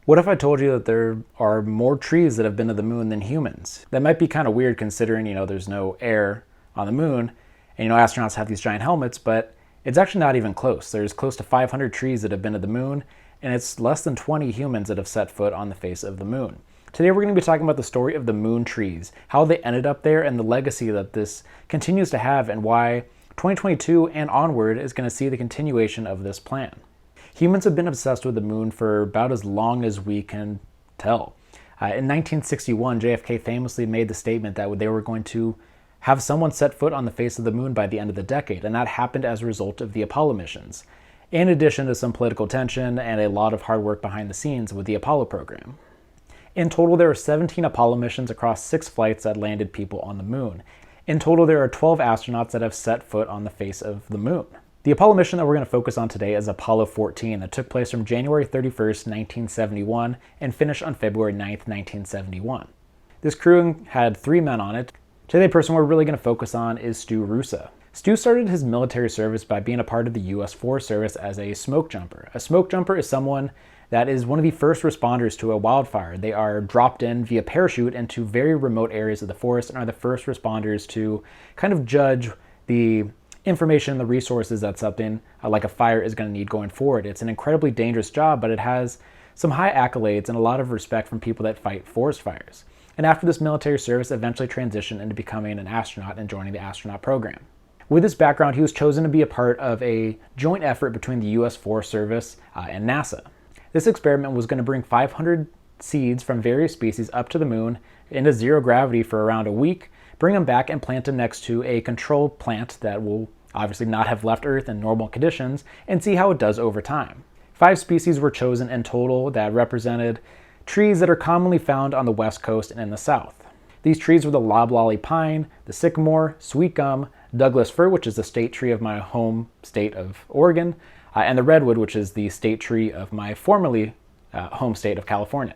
What if I told you that there are more trees that have been to the moon than humans? That might be kind of weird considering, there's no air on the moon and, astronauts have these giant helmets, but it's actually not even close. There's close to 500 trees that have been to the moon, and it's less than 20 humans that have set foot on the face of the moon. Today we're going to be talking about the story of the moon trees, how they ended up there, and the legacy that this continues to have, and why 2022 and onward is going to see the continuation of this plan. Humans have been obsessed with the moon for about as long as we can tell. In 1961, JFK famously made the statement that they were going to have someone set foot on the face of the moon by the end of the decade, and that happened as a result of the Apollo missions, in addition to some political tension and a lot of hard work behind the scenes with the Apollo program. In total, there are 17 Apollo missions across 6 flights that landed people on the moon. In total, there are 12 astronauts that have set foot on the face of the moon. The Apollo mission that we're going to focus on today is Apollo 14 that took place from January 31st, 1971 and finished on February 9th, 1971. This crew had 3 men on it. Today, the person we're really going to focus on is Stu Roosa. Stu started his military service by being a part of the U.S. Forest Service as a smoke jumper. A smoke jumper is someone that is one of the first responders to a wildfire. They are dropped in via parachute into very remote areas of the forest and are the first responders to kind of judge the information and the resources that something like a fire is going to need going forward. It's an incredibly dangerous job, but it has some high accolades and a lot of respect from people that fight forest fires. And after this military service, eventually transitioned into becoming an astronaut and joining the astronaut program. With his background, he was chosen to be a part of a joint effort between the U.S. Forest Service and NASA. This experiment was going to bring 500 seeds from various species up to the moon into zero gravity for around a week, bring them back and plant them next to a control plant that will obviously not have left Earth in normal conditions, and see how it does over time. 5 species were chosen in total that represented trees that are commonly found on the West Coast and in the South. These trees were the loblolly pine, the sycamore, sweet gum, Douglas fir, which is the state tree of my home state of Oregon, and the redwood, which is the state tree of my formerly home state of California.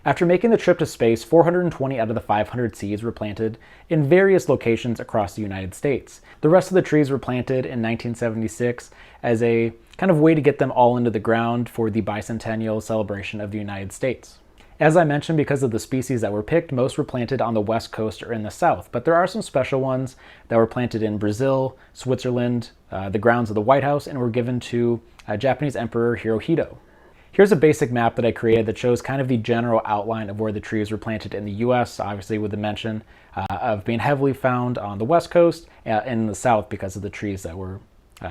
After making the trip to space, 420 out of the 500 seeds were planted in various locations across the United States. The rest of the trees were planted in 1976 as a kind of way to get them all into the ground for the bicentennial celebration of the United States. As I mentioned, because of the species that were picked, most were planted on the West Coast or in the South, but there are some special ones that were planted in Brazil, Switzerland, the grounds of the White House, and were given to Japanese Emperor Hirohito. Here's a basic map that I created that shows kind of the general outline of where the trees were planted in the U.S., obviously with the mention of being heavily found on the West Coast and in the South because of the trees that were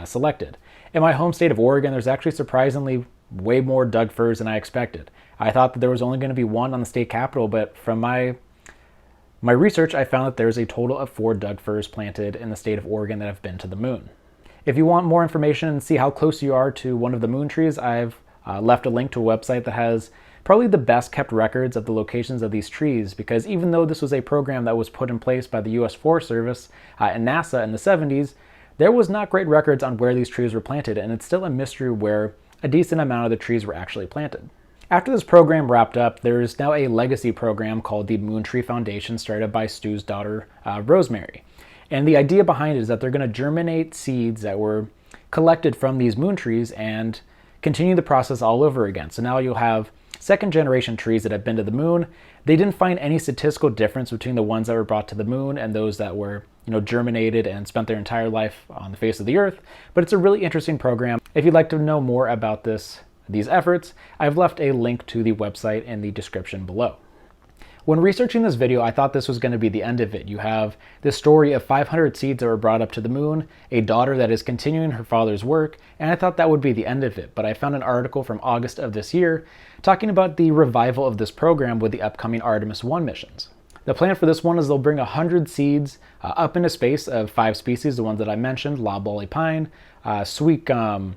selected. In my home state of Oregon, there's actually surprisingly way more Doug firs than I expected. I thought that there was only going to be 1 on the state capitol, but from my research, I found that there's a total of 4 Doug firs planted in the state of Oregon that have been to the moon. If you want more information and see how close you are to one of the moon trees, I've left a link to a website that has probably the best kept records of the locations of these trees, because even though this was a program that was put in place by the U.S. Forest Service and NASA in the 70s, there was not great records on where these trees were planted, and it's still a mystery where a decent amount of the trees were actually planted. After this program wrapped up, there is now a legacy program called the Moon Tree Foundation, started by Stu's daughter, Rosemary. And the idea behind it is that they're going to germinate seeds that were collected from these moon trees and continue the process all over again. So now you'll have second generation trees that have been to the moon. They didn't find any statistical difference between the ones that were brought to the moon and those that were, germinated and spent their entire life on the face of the Earth. But it's a really interesting program. If you'd like to know more about these efforts, I've left a link to the website in the description below. When researching this video, I thought this was going to be the end of it. You have this story of 500 seeds that were brought up to the moon, a daughter that is continuing her father's work, and I thought that would be the end of it. But I found an article from August of this year talking about the revival of this program with the upcoming Artemis 1 missions. The plan for this one is they'll bring 100 seeds up into space of 5 species, the ones that I mentioned, loblolly pine, sweet gum,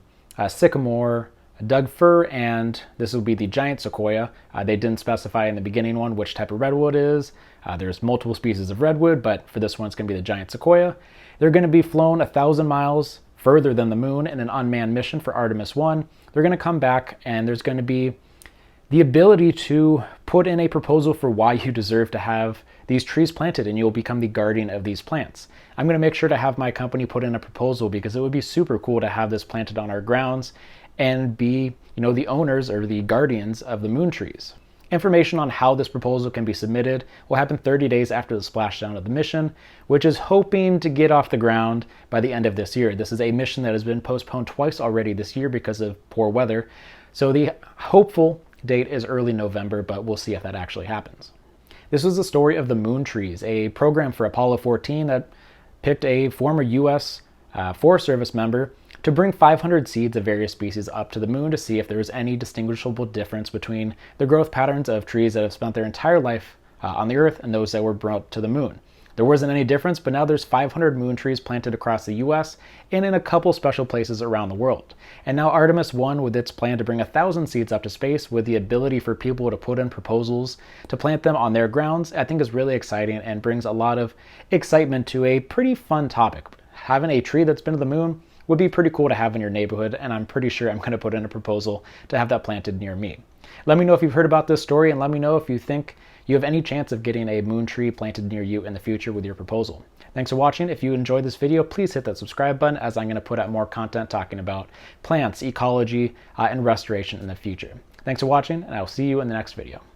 sycamore, Doug fir, and this will be the giant sequoia. They didn't specify in the beginning one which type of redwood it is. There's multiple species of redwood, but for this one it's going to be the giant sequoia. They're going to be flown 1,000 miles further than the moon in an unmanned mission for Artemis 1. They're going to come back, and there's going to be the ability to put in a proposal for why you deserve to have these trees planted, and you'll become the guardian of these plants. I'm going to make sure to have my company put in a proposal because it would be super cool to have this planted on our grounds and be, the owners or the guardians of the moon trees. Information on how this proposal can be submitted will happen 30 days after the splashdown of the mission, which is hoping to get off the ground by the end of this year. This is a mission that has been postponed twice already this year because of poor weather. So the hopeful date is early November, but we'll see if that actually happens. This was the story of the moon trees, a program for Apollo 14 that picked a former U.S. Forest Service member to bring 500 seeds of various species up to the moon to see if there was any distinguishable difference between the growth patterns of trees that have spent their entire life on the Earth and those that were brought to the moon. There wasn't any difference, but now there's 500 moon trees planted across the US and in a couple special places around the world. And now Artemis 1, with its plan to bring 1,000 seeds up to space with the ability for people to put in proposals to plant them on their grounds, I think is really exciting and brings a lot of excitement to a pretty fun topic. Having a tree that's been to the moon would be pretty cool to have in your neighborhood, and I'm pretty sure I'm going to put in a proposal to have that planted near me. Let me know if you've heard about this story, and let me know if you think you have any chance of getting a moon tree planted near you in the future with your proposal. Thanks for watching. If you enjoyed this video, please hit that subscribe button, as I'm going to put out more content talking about plants, ecology, and restoration in the future. Thanks for watching, and I will see you in the next video.